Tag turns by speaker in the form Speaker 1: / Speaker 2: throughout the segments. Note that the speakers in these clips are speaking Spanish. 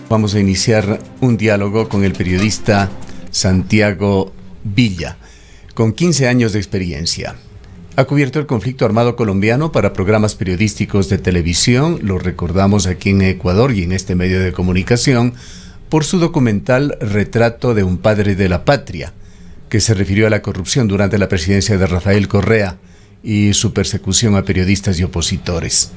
Speaker 1: vamos a iniciar un diálogo con el periodista Santiago Villa, con 15 años de experiencia. Ha cubierto el conflicto armado colombiano para programas periodísticos de televisión, lo recordamos aquí en Ecuador y en este medio de comunicación, por su documental Retrato de un padre de la patria, que se refirió a la corrupción durante la presidencia de Rafael Correa y su persecución a periodistas y opositores.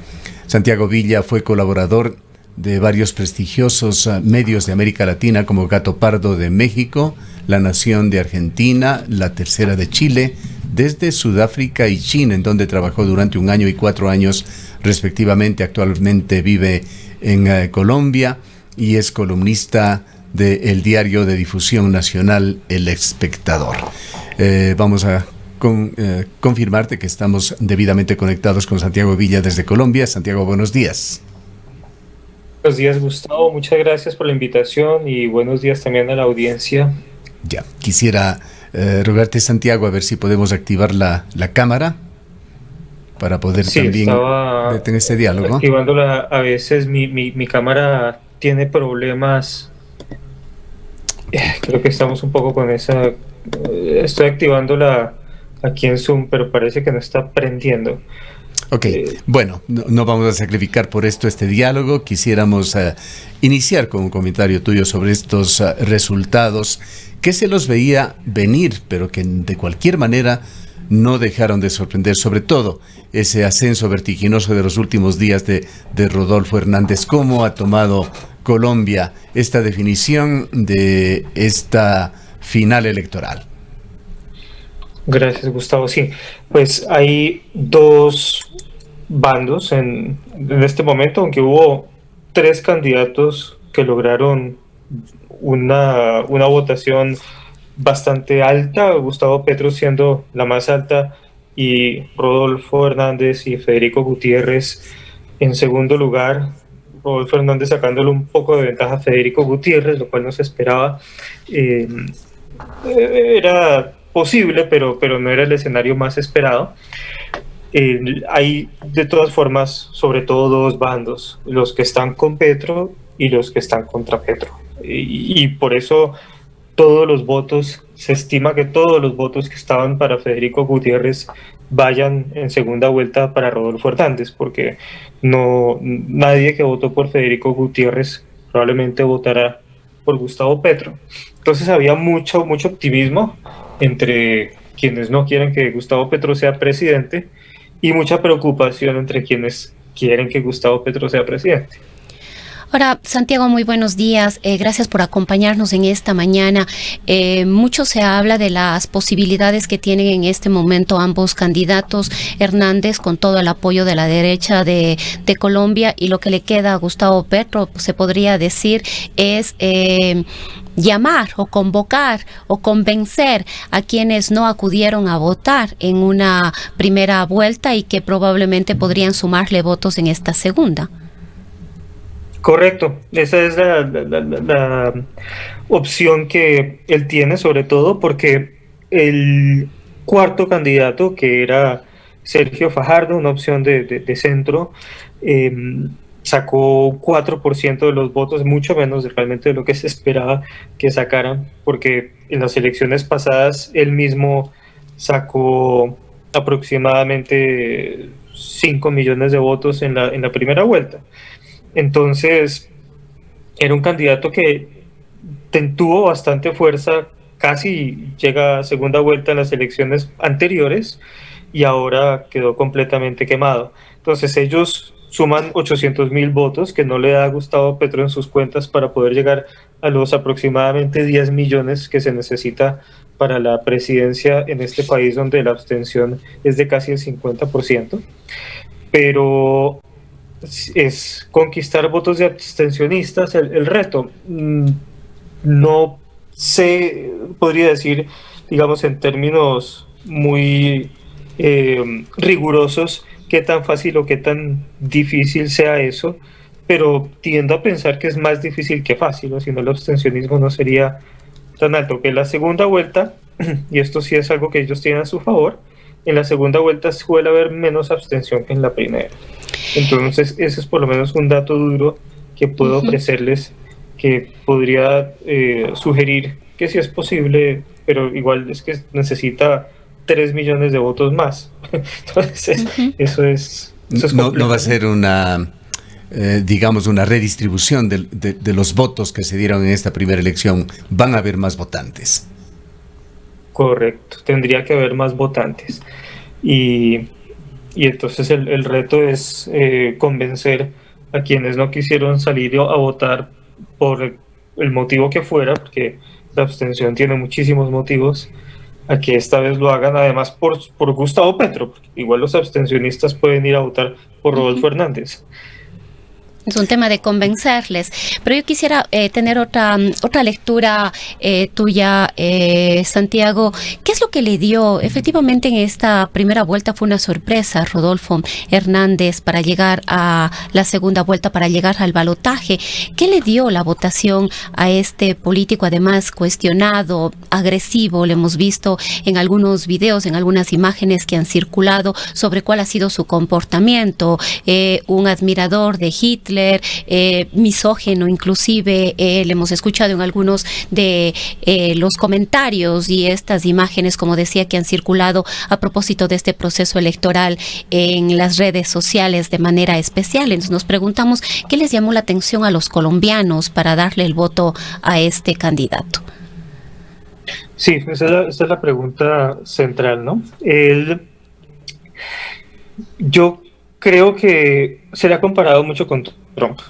Speaker 1: Santiago Villa fue colaborador de varios prestigiosos medios de América Latina como Gato Pardo de México, La Nación de Argentina, La Tercera de Chile, desde Sudáfrica y China, en donde trabajó durante 1 año y 4 años respectivamente. Actualmente vive en Colombia y es columnista del diario de difusión nacional El Espectador. Vamos a confirmarte que estamos debidamente conectados con Santiago Villa desde Colombia. Santiago, buenos días.
Speaker 2: Buenos días, Gustavo. Muchas gracias por la invitación y buenos días también a la audiencia.
Speaker 1: Ya, quisiera rogarte, Santiago, a ver si podemos activar la cámara para poder también tener este diálogo.
Speaker 2: Activándola. A veces mi cámara tiene problemas. Creo que estamos un poco con esa. Estoy activándola aquí en Zoom, pero parece que no está prendiendo.
Speaker 1: Ok, bueno, no vamos a sacrificar por esto este diálogo. Quisiéramos iniciar con un comentario tuyo sobre estos resultados que se los veía venir, pero que de cualquier manera no dejaron de sorprender, sobre todo ese ascenso vertiginoso de los últimos días de Rodolfo Hernández. ¿Cómo ha tomado Colombia esta definición de esta final electoral?
Speaker 2: Gracias, Gustavo. Sí, pues hay dos bandos en este momento, aunque hubo 3 candidatos que lograron una votación bastante alta, Gustavo Petro siendo la más alta y Rodolfo Hernández y Federico Gutiérrez en segundo lugar. Rodolfo Hernández sacándole un poco de ventaja a Federico Gutiérrez, lo cual no se esperaba. Era posible, pero no era el escenario más esperado. Hay de todas formas, sobre todo, 2 bandos, los que están con Petro y los que están contra Petro. Y por eso todos los votos, se estima que todos los votos que estaban para Federico Gutiérrez vayan en segunda vuelta para Rodolfo Hernández, porque nadie que votó por Federico Gutiérrez probablemente votará por Gustavo Petro. Entonces había mucho optimismo entre quienes no quieren que Gustavo Petro sea presidente y mucha preocupación entre quienes quieren que Gustavo Petro sea presidente.
Speaker 3: Ahora, Santiago, muy buenos días. Gracias por acompañarnos en esta mañana. Mucho se habla de las posibilidades que tienen en este momento ambos candidatos. Hernández con todo el apoyo de la derecha de Colombia, y lo que le queda a Gustavo Petro, se podría decir, es llamar o convocar o convencer a quienes no acudieron a votar en una primera vuelta y que probablemente podrían sumarle votos en esta segunda.
Speaker 2: Correcto, esa es la opción que él tiene, sobre todo porque el cuarto candidato, que era Sergio Fajardo, una opción de centro, sacó 4% de los votos, mucho menos realmente de lo que se esperaba que sacaran, porque en las elecciones pasadas él mismo sacó aproximadamente 5 millones de votos en la primera vuelta. Entonces, era un candidato que tuvo bastante fuerza, casi llega a segunda vuelta en las elecciones anteriores y ahora quedó completamente quemado. Entonces, ellos suman 800,000 votos que no le da a Gustavo Petro en sus cuentas para poder llegar a los aproximadamente 10 millones que se necesita para la presidencia en este país donde la abstención es de casi el 50%. Pero es conquistar votos de abstencionistas el reto. No sé, podría decir, digamos, en términos muy rigurosos, qué tan fácil o qué tan difícil sea eso, pero tiendo a pensar que es más difícil que fácil, ¿no? Si no, el abstencionismo no sería tan alto. Que la segunda vuelta, y esto sí es algo que ellos tienen a su favor, en la segunda vuelta suele haber menos abstención que en la primera. Entonces, ese es por lo menos un dato duro que puedo ofrecerles, que podría sugerir que sí es posible, pero igual es que necesita 3 millones de votos más. Entonces, eso es
Speaker 1: no va a ser una, digamos, una redistribución de los votos que se dieron en esta primera elección. Van a haber más votantes.
Speaker 2: Correcto, tendría que haber más votantes. Y entonces el reto es convencer a quienes no quisieron salir a votar por el motivo que fuera, porque la abstención tiene muchísimos motivos, a que esta vez lo hagan además por Gustavo Petro, porque igual los abstencionistas pueden ir a votar por Rodolfo Hernández.
Speaker 3: Es un tema de convencerles, pero yo quisiera tener otra lectura tuya, Santiago. ¿Qué es lo que le dio? Efectivamente, en esta primera vuelta fue una sorpresa Rodolfo Hernández para llegar a la segunda vuelta, para llegar al balotaje. ¿Qué le dio la votación a este político, además cuestionado, agresivo? Lo hemos visto en algunos videos, en algunas imágenes que han circulado sobre cuál ha sido su comportamiento. Un admirador de Hitler, misógino inclusive, le hemos escuchado en algunos de los comentarios y estas imágenes, como decía, que han circulado a propósito de este proceso electoral en las redes sociales de manera especial. Entonces nos preguntamos qué les llamó la atención a los colombianos para darle el voto a este candidato.
Speaker 2: Sí, esa es la pregunta central, ¿no? Yo creo que se le ha comparado mucho con Trump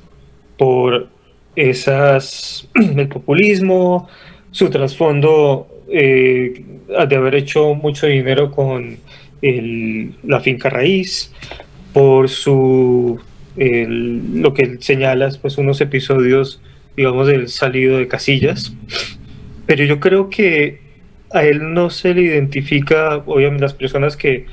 Speaker 2: por el populismo, su trasfondo de haber hecho mucho dinero con la finca raíz, por lo que señala, pues, unos episodios, digamos, del salido de casillas. Pero yo creo que a él no se le identifica, obviamente las personas que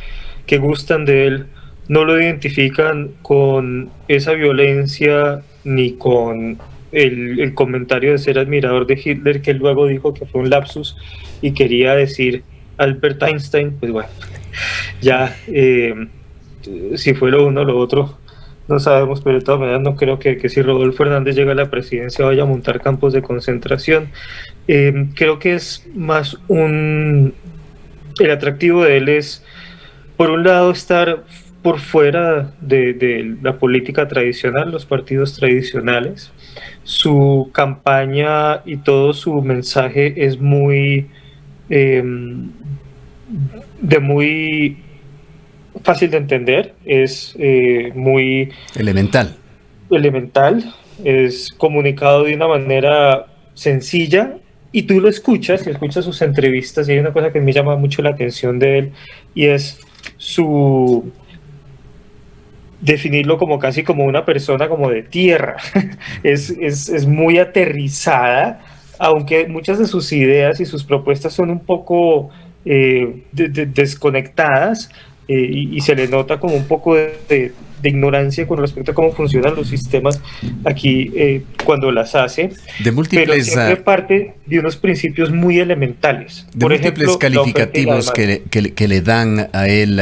Speaker 2: gustan de él no lo identifican con esa violencia ni con el comentario de ser admirador de Hitler, que él luego dijo que fue un lapsus y quería decir Albert Einstein. Pues bueno, ya si fue lo uno o lo otro no sabemos, pero de todas maneras no creo que si Rodolfo Hernández llega a la presidencia vaya a montar campos de concentración. Creo que es más el atractivo de él es, por un lado, estar por fuera de la política tradicional, los partidos tradicionales. Su campaña y todo su mensaje es muy fácil de entender, es muy
Speaker 1: elemental,
Speaker 2: es comunicado de una manera sencilla y tú lo escuchas sus entrevistas, y hay una cosa que me llama mucho la atención de él y es definirlo como casi como una persona como de tierra. es muy aterrizada, aunque muchas de sus ideas y sus propuestas son un poco desconectadas, y se le nota como un poco de ignorancia con respecto a cómo funcionan los sistemas aquí cuando las hace, pero siempre parte de unos principios muy elementales.
Speaker 1: De por múltiples ejemplo, calificativos que le dan a él.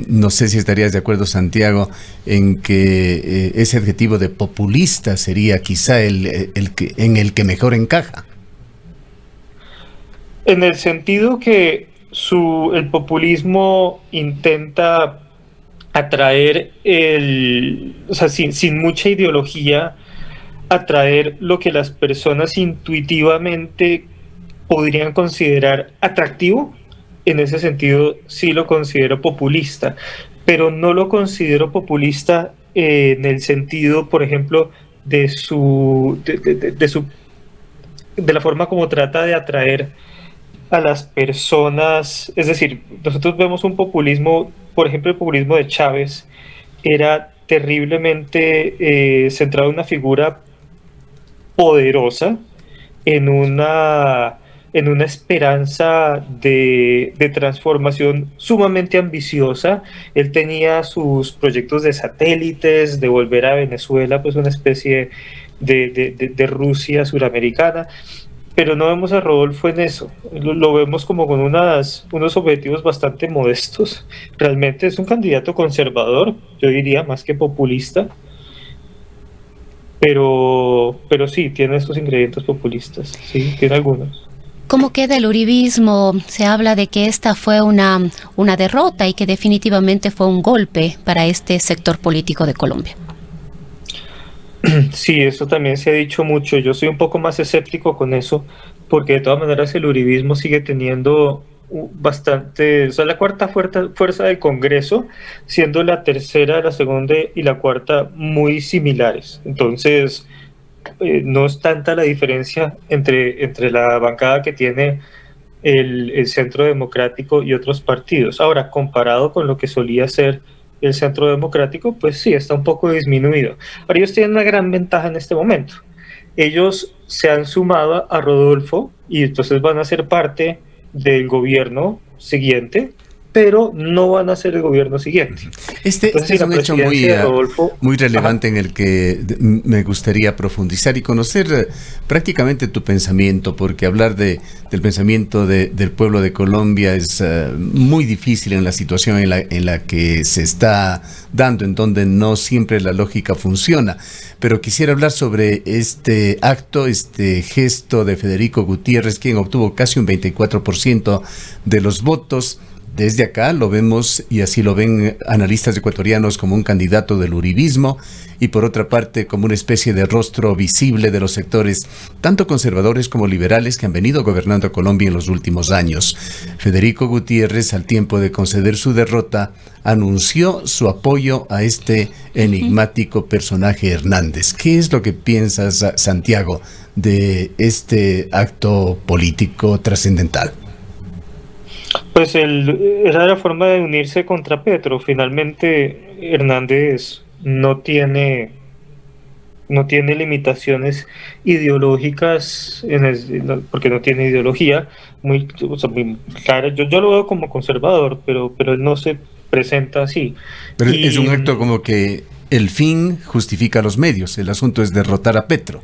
Speaker 1: No sé si estarías de acuerdo, Santiago, en que ese adjetivo de populista sería quizá en el que mejor encaja.
Speaker 2: En el sentido que el populismo intenta atraer sin mucha ideología, atraer lo que las personas intuitivamente podrían considerar atractivo. En ese sentido sí lo considero populista, pero no lo considero populista en el sentido, por ejemplo, de la forma como trata de atraer a las personas. Es decir, nosotros vemos un populismo, por ejemplo, el populismo de Chávez era terriblemente centrado en una figura poderosa, en una esperanza de transformación sumamente ambiciosa. Él tenía sus proyectos de satélites, de volver a Venezuela, pues una especie de Rusia suramericana. Pero no vemos a Rodolfo en eso, lo vemos como con unos objetivos bastante modestos. Realmente es un candidato conservador, yo diría, más que populista. pero sí, tiene estos ingredientes populistas, sí, tiene algunos.
Speaker 3: ¿Cómo queda el uribismo? Se habla de que esta fue una derrota y que definitivamente fue un golpe para este sector político de Colombia.
Speaker 2: Sí, eso también se ha dicho mucho. Yo soy un poco más escéptico con eso, porque de todas maneras el uribismo sigue teniendo bastante, o sea, la cuarta fuerza del Congreso, siendo la tercera, la segunda y la cuarta muy similares. Entonces, no es tanta la diferencia entre la bancada que tiene el Centro Democrático y otros partidos. Ahora, comparado con lo que solía ser el Centro Democrático, pues sí, está un poco disminuido. Ahora, ellos tienen una gran ventaja en este momento. Ellos se han sumado a Rodolfo y entonces van a ser parte del gobierno siguiente, pero no van a ser el gobierno siguiente.
Speaker 1: Este es un hecho muy relevante en el que me gustaría profundizar y conocer prácticamente tu pensamiento, porque hablar del pensamiento del pueblo de Colombia es muy difícil en la situación en la que se está dando, en donde no siempre la lógica funciona. Pero quisiera hablar sobre este acto, este gesto de Federico Gutiérrez, quien obtuvo casi un 24% de los votos. Desde acá lo vemos, y así lo ven analistas ecuatorianos, como un candidato del uribismo, y por otra parte como una especie de rostro visible de los sectores tanto conservadores como liberales que han venido gobernando a Colombia en los últimos años. Federico Gutiérrez, al tiempo de conceder su derrota, anunció su apoyo a este enigmático personaje Hernández. ¿Qué es lo que piensas, Santiago, de este acto político trascendental?
Speaker 2: Pues era la forma de unirse contra Petro. Finalmente Hernández no tiene limitaciones ideológicas porque no tiene ideología muy clara. Yo lo veo como conservador, pero él no se presenta así.
Speaker 1: Pero es un acto como que el fin justifica los medios. El asunto es derrotar a Petro.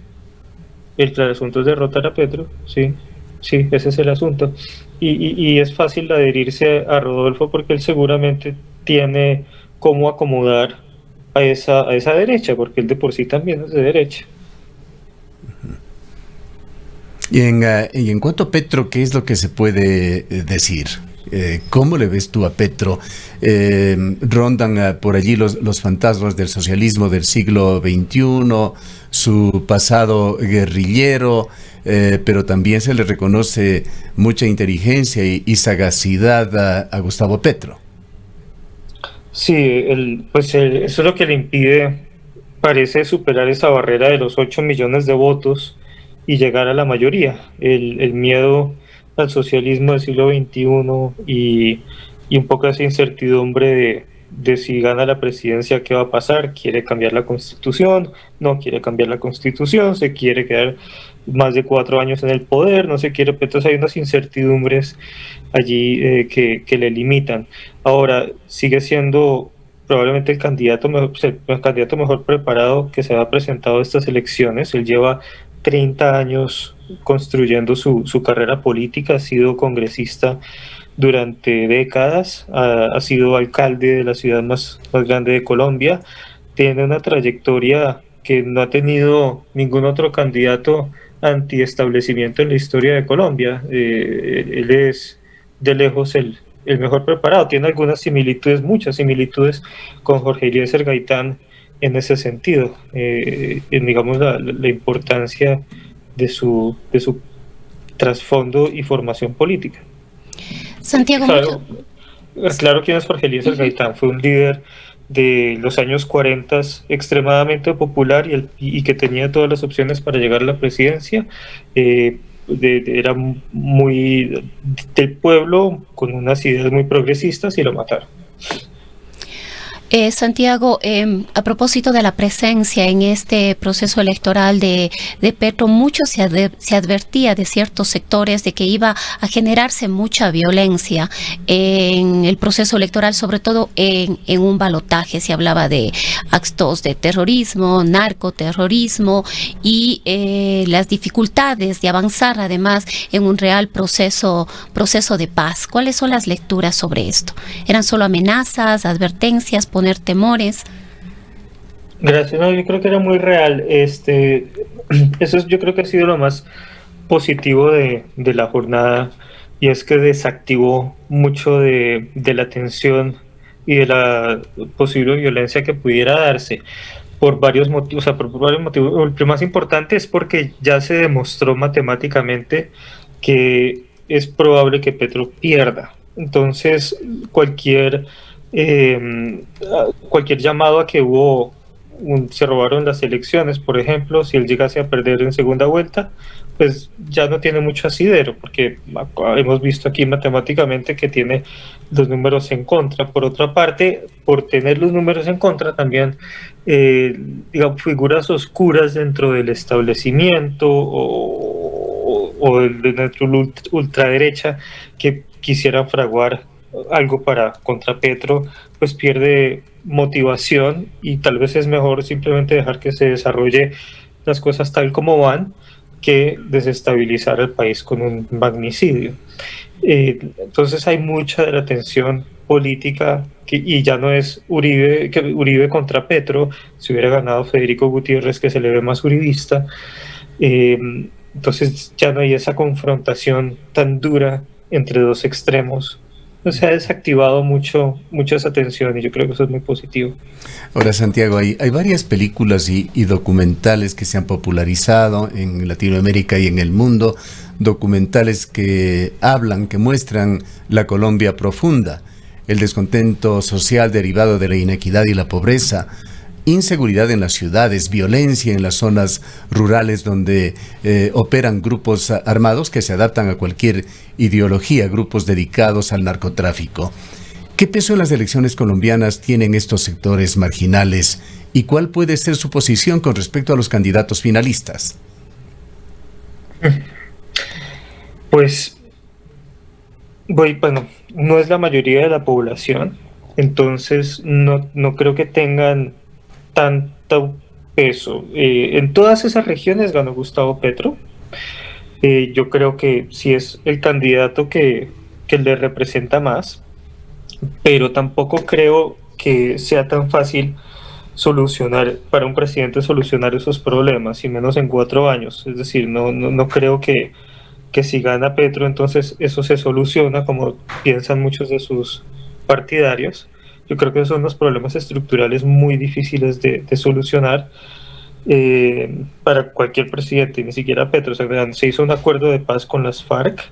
Speaker 2: El asunto es derrotar a Petro, sí. Sí, ese es el asunto. Y es fácil adherirse a Rodolfo porque él seguramente tiene cómo acomodar a esa derecha, porque él de por sí también es de derecha.
Speaker 1: Y en cuanto a Petro, ¿qué es lo que se puede decir? ¿Cómo le ves tú a Petro? Rondan por allí los fantasmas del socialismo del siglo XXI, su pasado guerrillero, pero también se le reconoce mucha inteligencia y sagacidad a Gustavo Petro.
Speaker 2: Sí, eso es lo que le impide, parece, superar esa barrera de los 8 millones de votos y llegar a la mayoría. El miedo al socialismo del siglo XXI y un poco esa incertidumbre de si gana la presidencia, qué va a pasar. Quiere cambiar la Constitución, no quiere cambiar la Constitución, se quiere quedar más de 4 años en el poder, no se quiere. Entonces hay unas incertidumbres allí que le limitan. Ahora, sigue siendo probablemente el candidato mejor preparado que se ha presentado a estas elecciones. Él lleva 30 años construyendo su carrera política, ha sido congresista durante décadas, ha sido alcalde de la ciudad más grande de Colombia, tiene una trayectoria que no ha tenido ningún otro candidato antiestablecimiento en la historia de Colombia. Él es de lejos el mejor preparado, tiene algunas similitudes, muchas similitudes con Jorge Eliezer Gaitán en ese sentido, digamos la importancia de su trasfondo y formación política.
Speaker 3: Santiago,
Speaker 2: claro quién es Jorge Eliezer Gaitán. Fue un líder de los años 40 extremadamente popular y que tenía todas las opciones para llegar a la presidencia. Era muy del pueblo, con unas ideas muy progresistas, y lo mataron.
Speaker 3: Santiago, a propósito de la presencia en este proceso electoral de Petro, mucho se advertía de ciertos sectores de que iba a generarse mucha violencia en el proceso electoral, sobre todo en un balotaje. Se hablaba de actos de terrorismo, narcoterrorismo y las dificultades de avanzar además en un real proceso de paz. ¿Cuáles son las lecturas sobre esto? ¿Eran solo amenazas, advertencias, poner temores?
Speaker 2: Gracias, no, yo creo que era muy real. Yo creo que ha sido lo más positivo de la jornada, y es que desactivó mucho de la tensión y de la posible violencia que pudiera darse por varios motivos. O sea, por varios motivos. El más importante es porque ya se demostró matemáticamente que es probable que Petro pierda. Entonces, cualquier llamado a que se robaron las elecciones, por ejemplo, si él llegase a perder en segunda vuelta, pues ya no tiene mucho asidero, porque hemos visto aquí matemáticamente que tiene los números en contra. Por otra parte, por tener los números en contra, también digamos, figuras oscuras dentro del establecimiento dentro de la ultraderecha que quisieran fraguar algo contra Petro, pues pierde motivación, y tal vez es mejor simplemente dejar que se desarrolle las cosas tal como van, que desestabilizar el país con un magnicidio. Entonces hay mucha de la tensión política, y ya no es Uribe contra Petro. Si hubiera ganado Federico Gutiérrez, que se le ve más uribista, entonces ya no hay esa confrontación tan dura entre dos extremos. Se ha desactivado mucho esa tensión, y yo creo que eso es muy positivo.
Speaker 1: Ahora, Santiago, hay varias películas y documentales que se han popularizado en Latinoamérica y en el mundo, documentales que hablan, que muestran la Colombia profunda, el descontento social derivado de la inequidad y la pobreza, inseguridad en las ciudades, violencia en las zonas rurales donde operan grupos armados que se adaptan a cualquier ideología, grupos dedicados al narcotráfico. ¿Qué peso en las elecciones colombianas tienen estos sectores marginales y cuál puede ser su posición con respecto a los candidatos finalistas?
Speaker 2: Pues, bueno, no es la mayoría de la población, entonces no creo que tengan tanto peso. En todas esas regiones ganó Gustavo Petro. Yo creo que sí es el candidato que le representa más, pero tampoco creo que sea tan fácil para un presidente solucionar esos problemas, y menos en 4 años. Es decir, no creo que si gana Petro, entonces eso se soluciona, como piensan muchos de sus partidarios. Yo creo que son los problemas estructurales muy difíciles de solucionar para cualquier presidente, ni siquiera Petro. O sea, se hizo un acuerdo de paz con las FARC,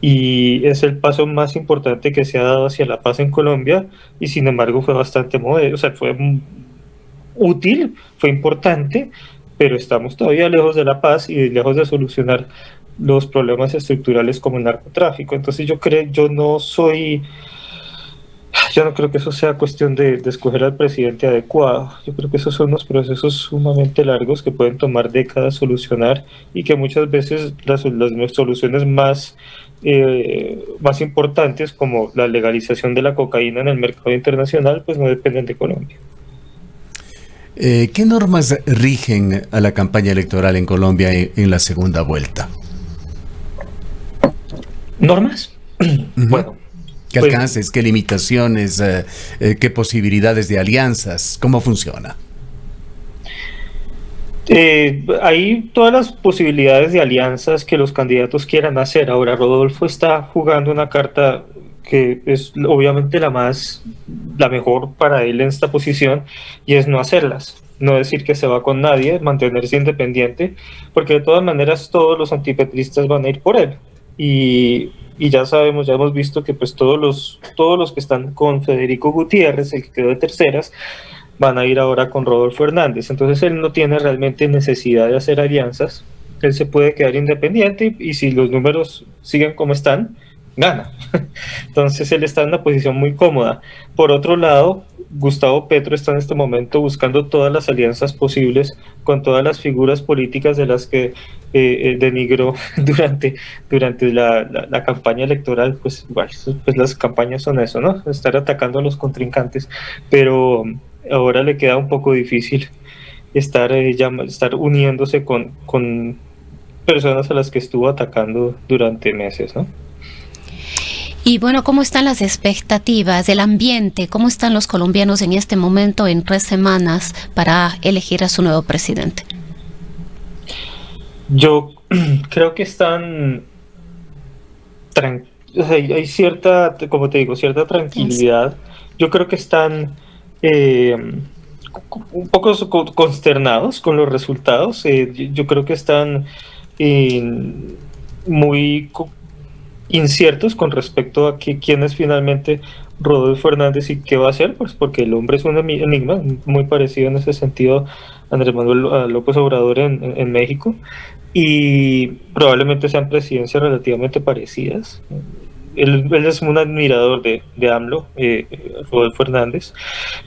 Speaker 2: y es el paso más importante que se ha dado hacia la paz en Colombia, y sin embargo fue bastante modesto. O sea, fue útil, fue importante, pero estamos todavía lejos de la paz y lejos de solucionar los problemas estructurales como el narcotráfico. Entonces yo no creo que eso sea cuestión de escoger al presidente adecuado. Yo creo que esos son unos procesos sumamente largos que pueden tomar décadas solucionar, y que muchas veces las soluciones más importantes, como la legalización de la cocaína en el mercado internacional, pues no dependen de Colombia.
Speaker 1: ¿Qué normas rigen a la campaña electoral en Colombia en la segunda vuelta?
Speaker 2: ¿Normas? Bueno.
Speaker 1: ¿Qué alcances, qué limitaciones, qué posibilidades de alianzas? ¿Cómo funciona?
Speaker 2: Hay todas las posibilidades de alianzas que los candidatos quieran hacer. Ahora, Rodolfo está jugando una carta que es obviamente la mejor para él en esta posición, y es no hacerlas. No decir que se va con nadie, mantenerse independiente, porque de todas maneras todos los antipetristas van a ir por él. Y ya sabemos, ya hemos visto que pues todos los que están con Federico Gutiérrez, el que quedó de terceras, van a ir ahora con Rodolfo Hernández. Entonces él no tiene realmente necesidad de hacer alianzas. Él se puede quedar independiente, y si los números siguen como están, gana. Entonces él está en una posición muy cómoda. Por otro lado, Gustavo Petro está en este momento buscando todas las alianzas posibles con todas las figuras políticas de las que denigró durante la campaña electoral. Pues igual, pues las campañas son eso, ¿no? Estar atacando a los contrincantes, pero ahora le queda un poco difícil estar uniéndose con personas a las que estuvo atacando durante meses, ¿no?
Speaker 3: Y bueno, ¿cómo están las expectativas del ambiente? ¿Cómo están los colombianos en este momento, en 3 semanas, para elegir a su nuevo presidente?
Speaker 2: Yo creo que están o sea, hay cierta, como te digo, cierta tranquilidad. Yo creo que están un poco consternados con los resultados. Yo creo que están muy inciertos con respecto a quién es finalmente Rodolfo Hernández y qué va a hacer, pues porque el hombre es un enigma, muy parecido en ese sentido a Andrés Manuel López Obrador en México, y probablemente sean presidencias relativamente parecidas. Él es un admirador de AMLO, Rodolfo Hernández,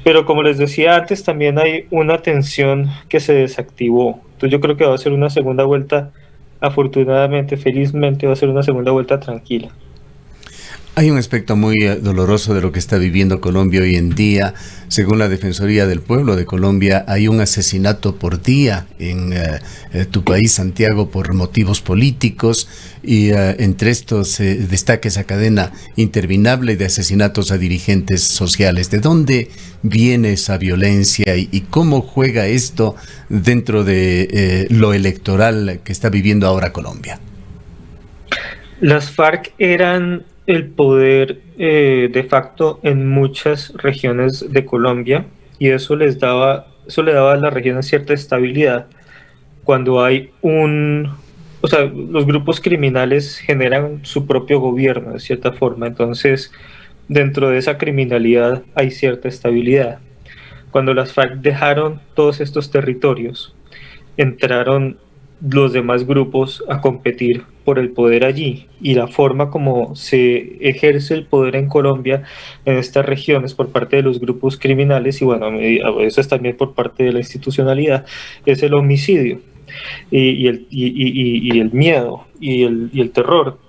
Speaker 2: pero como les decía antes, también hay una tensión que se desactivó. Entonces yo creo que va a ser una segunda vuelta, afortunadamente, felizmente, va a ser una segunda vuelta tranquila.
Speaker 1: Hay un aspecto muy doloroso de lo que está viviendo Colombia hoy en día. Según la Defensoría del Pueblo de Colombia, hay un asesinato por día en tu país, Santiago, por motivos políticos, y entre estos destaca esa cadena interminable de asesinatos a dirigentes sociales. ¿De dónde viene esa violencia y cómo juega esto dentro de lo electoral que está viviendo ahora Colombia?
Speaker 2: Las FARC eran el poder de facto en muchas regiones de Colombia, y eso le daba a las regiones cierta estabilidad. Cuando hay o sea, los grupos criminales generan su propio gobierno de cierta forma, entonces dentro de esa criminalidad hay cierta estabilidad. Cuando las FARC dejaron todos estos territorios, entraron los demás grupos a competir por el poder allí, y la forma como se ejerce el poder en Colombia en estas regiones por parte de los grupos criminales, y bueno, a veces también por parte de la institucionalidad, es el homicidio y el miedo y el terror.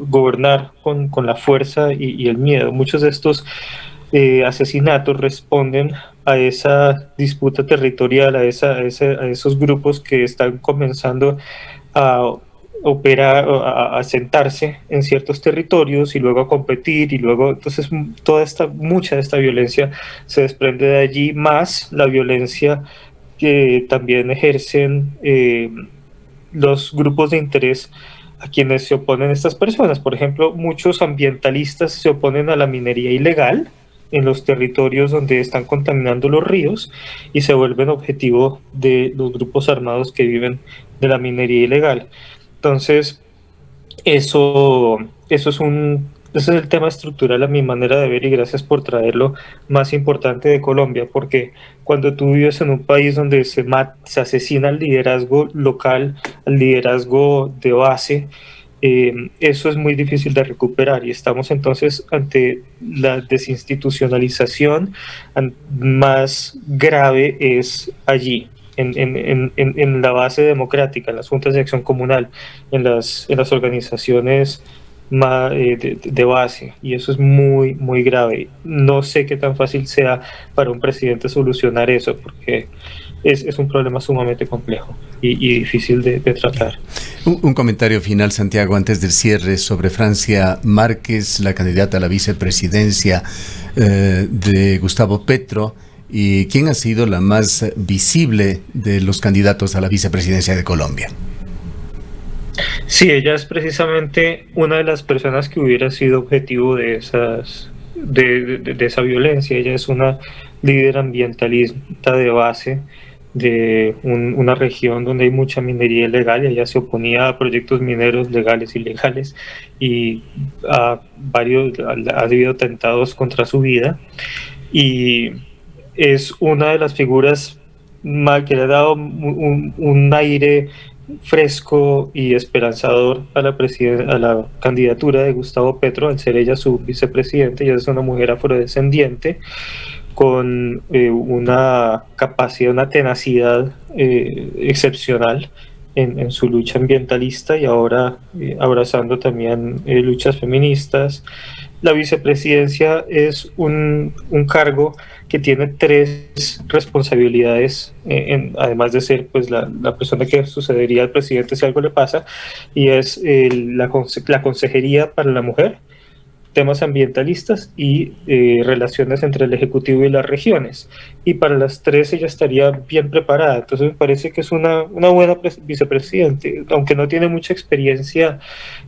Speaker 2: Gobernar con la fuerza y el miedo. Muchos de estos asesinatos responden a esa disputa territorial, a esos grupos que están comenzando a operar, a sentarse en ciertos territorios y luego a competir, y luego entonces mucha de esta violencia se desprende de allí, más la violencia que también ejercen los grupos de interés a quienes se oponen estas personas. Por ejemplo, muchos ambientalistas se oponen a la minería ilegal en los territorios donde están contaminando los ríos, y se vuelven objetivo de los grupos armados que viven de la minería ilegal. Entonces, eso es ese es el tema estructural a mi manera de ver, y gracias por traerlo, más importante de Colombia, porque cuando tú vives en un país donde se asesina el liderazgo local, el liderazgo de base, eso es muy difícil de recuperar, y estamos entonces ante la desinstitucionalización más grave es allí. En la base democrática, en las juntas de acción comunal, en las organizaciones de base, y eso es muy, muy grave. No sé qué tan fácil sea para un presidente solucionar eso, porque es un problema sumamente complejo y difícil de tratar.
Speaker 1: Un comentario final, Santiago, antes del cierre, sobre Francia Márquez, la candidata a la vicepresidencia de Gustavo Petro, y quién ha sido la más visible de los candidatos a la vicepresidencia de Colombia.
Speaker 2: Sí, ella es precisamente una de las personas que hubiera sido objetivo de esa violencia. Ella es una líder ambientalista de base de una región donde hay mucha minería ilegal, y ella se oponía a proyectos mineros legales y ilegales, y ha habido atentados contra su vida, y es una de las figuras que le ha dado un aire fresco y esperanzador a la candidatura de Gustavo Petro, al ser ella su vicepresidente. Ella es una mujer afrodescendiente con una capacidad, una tenacidad excepcional en su lucha ambientalista, y ahora abrazando también luchas feministas. La vicepresidencia es un cargo que tiene 3 responsabilidades, además de ser pues la persona que sucedería al presidente si algo le pasa, y es la consejería para la mujer, temas ambientalistas y relaciones entre el Ejecutivo y las regiones. Y para las tres ella estaría bien preparada. Entonces me parece que es una buena vicepresidente, aunque no tiene mucha experiencia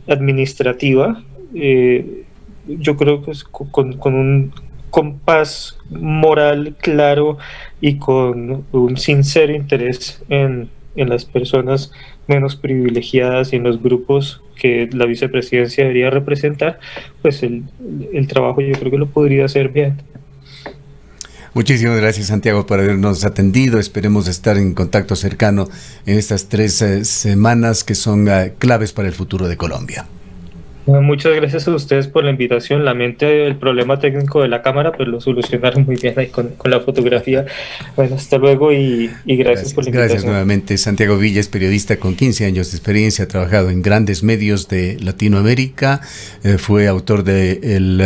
Speaker 2: administrativa. Yo creo que es con un compás moral claro y con un sincero interés en las personas menos privilegiadas y en los grupos que la vicepresidencia debería representar, pues el trabajo yo creo que lo podría hacer bien.
Speaker 1: Muchísimas gracias, Santiago, por habernos atendido. Esperemos estar en contacto cercano en estas 3 semanas que son claves para el futuro de Colombia.
Speaker 2: Muchas gracias a ustedes por la invitación. Lamento el problema técnico de la cámara, pero lo solucionaron muy bien ahí con la fotografía. Bueno, hasta luego y gracias por la invitación.
Speaker 1: Gracias nuevamente. Santiago Villa es periodista con 15 años de experiencia, ha trabajado en grandes medios de Latinoamérica, fue autor del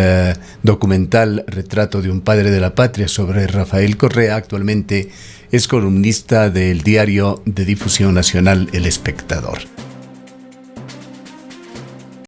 Speaker 1: documental Retrato de un padre de la patria sobre Rafael Correa. Actualmente es columnista del diario de difusión nacional El Espectador.